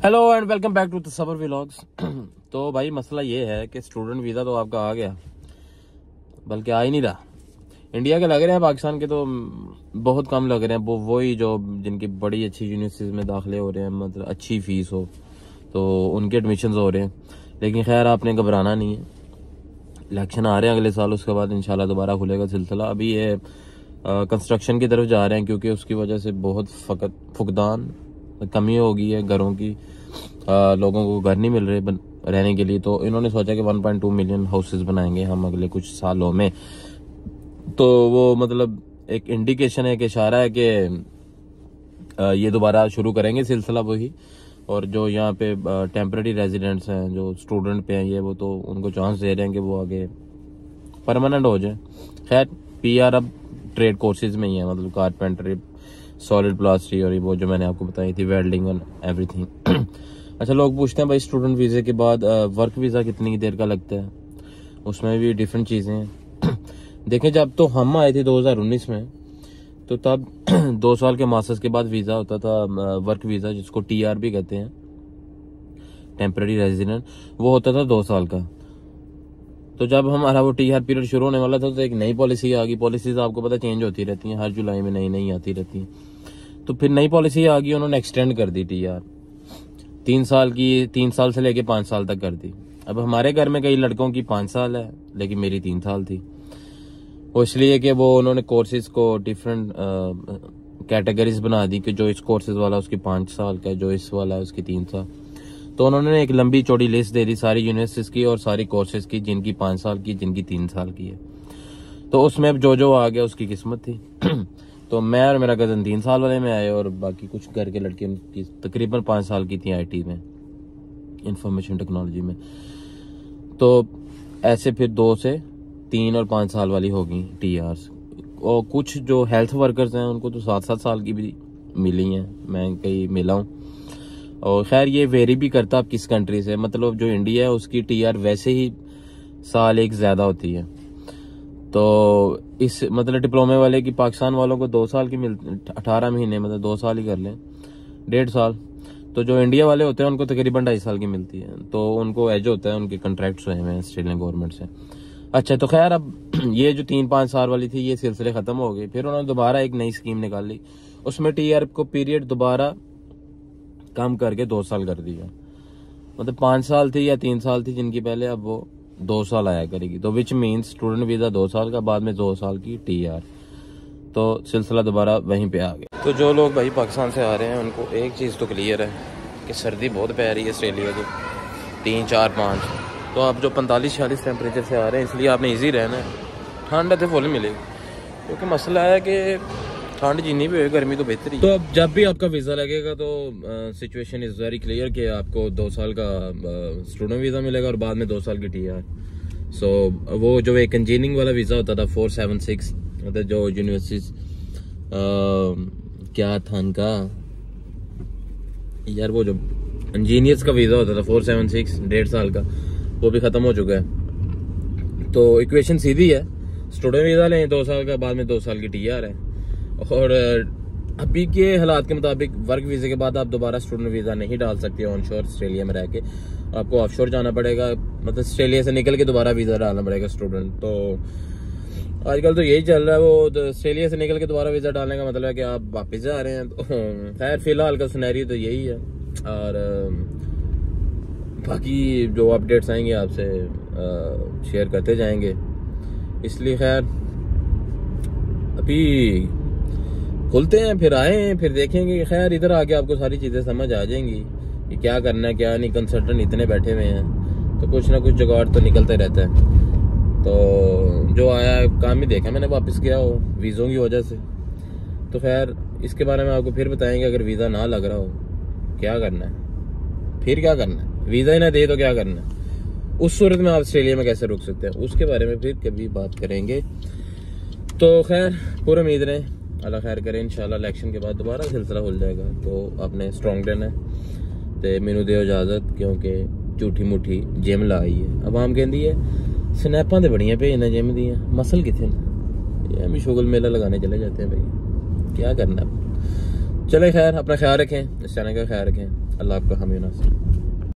Hello and welcome back to Tasavvur vlogs. तो भाई मसला ये है कि स्टूडेंट वीज़ा तो आपका आ गया, बल्कि आ ही नहीं रहा। इंडिया के लग रहे हैं, पाकिस्तान के तो बहुत कम लग रहे हैं। वो वही जो जिनकी बड़ी अच्छी यूनिवर्सिटीज़ में दाखिले हो रहे हैं, मतलब अच्छी फ़ीस हो, तो उनके एडमिशन हो रहे हैं। लेकिन खैर आपने घबराना नहीं है, इलेक्शन आ रहे हैं अगले साल, उसके बाद इंशाल्लाह दोबारा खुलेगा सिलसिला। अभी ये कंस्ट्रक्शन की तरफ जा रहे हैं क्योंकि उसकी वजह से बहुत फुकदान कमी हो गई है घरों की। लोगों को घर नहीं मिल रहे रहने के लिए, तो इन्होंने सोचा कि 1.2 मिलियन हाउसेस बनाएंगे हम अगले कुछ सालों में। तो वो मतलब एक इंडिकेशन है, एक इशारा है कि ये दोबारा शुरू करेंगे सिलसिला वही। और जो यहाँ पे टेम्परेरी रेजिडेंट्स हैं, जो स्टूडेंट पे हैं ये, वो तो उनको चांस दे रहे हैं कि वो आगे परमानेंट हो जाए। खैर पीआर अब ट्रेड कोर्सेज में ही है, मतलब कारपेंटरी, सॉलिड प्लास्टरी और वो जो मैंने आपको बताई थी, वेल्डिंग एंड एवरीथिंग। अच्छा, लोग पूछते हैं भाई स्टूडेंट वीज़े के बाद वर्क वीज़ा कितनी देर का लगता है, उसमें भी डिफरेंट चीज़ें हैं। देखें, जब तो हम आए थे 2019 में, तो तब 2 साल के मास्टर्स के बाद वीज़ा होता था, वर्क वीज़ा जिसको टीआर भी कहते हैं, टेम्परेरी रेजिडेंट, वो होता था 2 साल का। तो जब हमारा वो टीआर पीरियड शुरू होने वाला था तो एक नई पॉलिसी आ गई। पॉलिसीज आपको पता चेंज होती रहती हैं, हर जुलाई में नई नई आती रहती हैं। तो फिर नई पॉलिसी आ गई, उन्होंने एक्सटेंड कर दी टीआर 3 साल की, 3 साल से लेके 5 साल तक कर दी। अब हमारे घर में कई लड़कों की 5 साल है, लेकिन मेरी 3 साल थी। वो इसलिए कि वो उन्होंने कोर्सेज को डिफरेंट कैटेगरीज बना दी कि जो इस कोर्सेज वाला उसकी 5 साल का है, जो इस वाला है उसकी 3 साल। तो उन्होंने एक लंबी चौड़ी लिस्ट दे दी सारी यूनिवर्सिटीज की और सारी कोर्सेज की, जिनकी 5 साल की, जिनकी 3 साल की है। तो उसमें अब जो आ गया उसकी किस्मत थी। तो मैं और मेरा कज़न 3 साल वाले में आए, और बाकी कुछ घर के लड़के उनकी तकरीबन 5 साल की थी, आईटी में, इंफॉर्मेशन टेक्नोलॉजी में। तो ऐसे फिर 2 से 3 और 5 साल वाली होगी टीआरस। और कुछ जो हेल्थ वर्कर्स हैं उनको तो 7-7 साल की भी मिली हैं, मैं कहीं मिला हूँ। और खैर ये वेरी भी करता अब किस कंट्री से, मतलब जो इंडिया है उसकी टीआर वैसे ही साल एक ज्यादा होती है। तो इस मतलब डिप्लोमे वाले की पाकिस्तान वालों को 2 साल की मिलती, 18 महीने, मतलब 2 साल ही कर लें, 1.5 साल। तो जो इंडिया वाले होते हैं उनको तकरीबन 2.5 साल की मिलती है। तो उनको एज होता है, उनके कॉन्ट्रैक्ट्स हुए हैं ऑस्ट्रेलियन गवर्नमेंट से। अच्छा, तो खैर अब ये जो 3-5 साल वाली थी, ये सिलसिले खत्म हो गए। फिर उन्होंने दोबारा एक नई स्कीम निकाली, उसमें टीआर को पीरियड दोबारा कम करके 2 साल कर दिया। मतलब 5 साल थी या 3 साल थी जिनकी पहले, अब वो 2 साल आया करेगी। तो विच मीन्स स्टूडेंट वीज़ा 2 साल का, बाद में 2 साल की टीआर। तो सिलसिला दोबारा वहीं पे आ गया। तो जो लोग भाई पाकिस्तान से आ रहे हैं उनको एक चीज़ तो क्लियर है कि सर्दी बहुत पै रही है ऑस्ट्रेलिया की, 3, 4, 5। तो आप जो 45-46 टेम्परेचर से आ रहे हैं, इसलिए आपने ईजी रहना है। ठंड तो फुल मिलेगी, क्योंकि मसला है कि ठंड जितनी भी हो, गर्मी तो बेहतर ही। तो अब जब भी आपका वीज़ा लगेगा तो सिचुएशन इज़ वेरी क्लियर कि आपको 2 साल का स्टूडेंट वीज़ा मिलेगा और बाद में 2 साल की टीआर। सो वो जो एक इंजीनियरिंग वाला वीज़ा होता था 476, मतलब जो यूनिवर्सिटीज क्या था उनका यार, वो जो इंजीनियर्स का वीज़ा होता था 476, 1.5 साल का, वो भी ख़त्म हो चुका है। तो इक्वेशन सीधी है, स्टूडेंट वीज़ा लें 2 साल का, बाद में 2 साल की टीआर है। और अभी के हालात के मुताबिक वर्क वीज़े के बाद आप दोबारा स्टूडेंट वीज़ा नहीं डाल सकते ऑनशोर ऑस्ट्रेलिया में रह के, आपको ऑफशोर जाना पड़ेगा, मतलब ऑस्ट्रेलिया से निकल के दोबारा वीज़ा डालना पड़ेगा स्टूडेंट। तो आजकल तो यही चल रहा है, वो ऑस्ट्रेलिया से निकल के दोबारा वीज़ा डालने का मतलब है कि आप वापस जा रहे हैं। तो खैर फिलहाल का सिनेरियो तो यही है, और बाकी जो अपडेट्स आएंगे आपसे शेयर करते जाएंगे। इसलिए खैर अभी खुलते हैं, फिर आए, फिर देखेंगे। खैर इधर आके आपको सारी चीज़ें समझ आ जाएंगी कि क्या करना है क्या नहीं। कंसल्टेंट इतने बैठे हुए हैं, तो कुछ ना कुछ जुगाड़ तो निकलते रहता है। तो जो आया काम ही देखा मैंने, वापस किया हो वीज़ों की वजह से। तो खैर इसके बारे में आपको फिर बताएंगे, अगर वीज़ा ना लग रहा हो क्या करना है, फिर क्या करना है, वीज़ा ही ना दे तो क्या करना है, उस सूरत में आप ऑस्ट्रेलिया में कैसे रुक सकते हैं, उसके बारे में फिर कभी बात करेंगे। तो खैर पूरा उम्मीद रहे, अल्लाह खैर करे, इंशाल्लाह इलेक्शन के बाद दोबारा सिलसिला खुल जाएगा। तो आपने स्ट्रॉन्ग रहना है। तो मैनू दो इजाजत, क्योंकि झूठी मुठी जिम लाई है। अब आम कहती है स्नैपां तो बड़ियां भेजना जिम दी, मसल कितने ये, हम शुगल मेला लगाने चले जाते हैं भाई, क्या करना। चले खैर अपना ख्याल रखें, इस चैनल का ख्याल रखें। अल्लाह आपका हमें नासिर।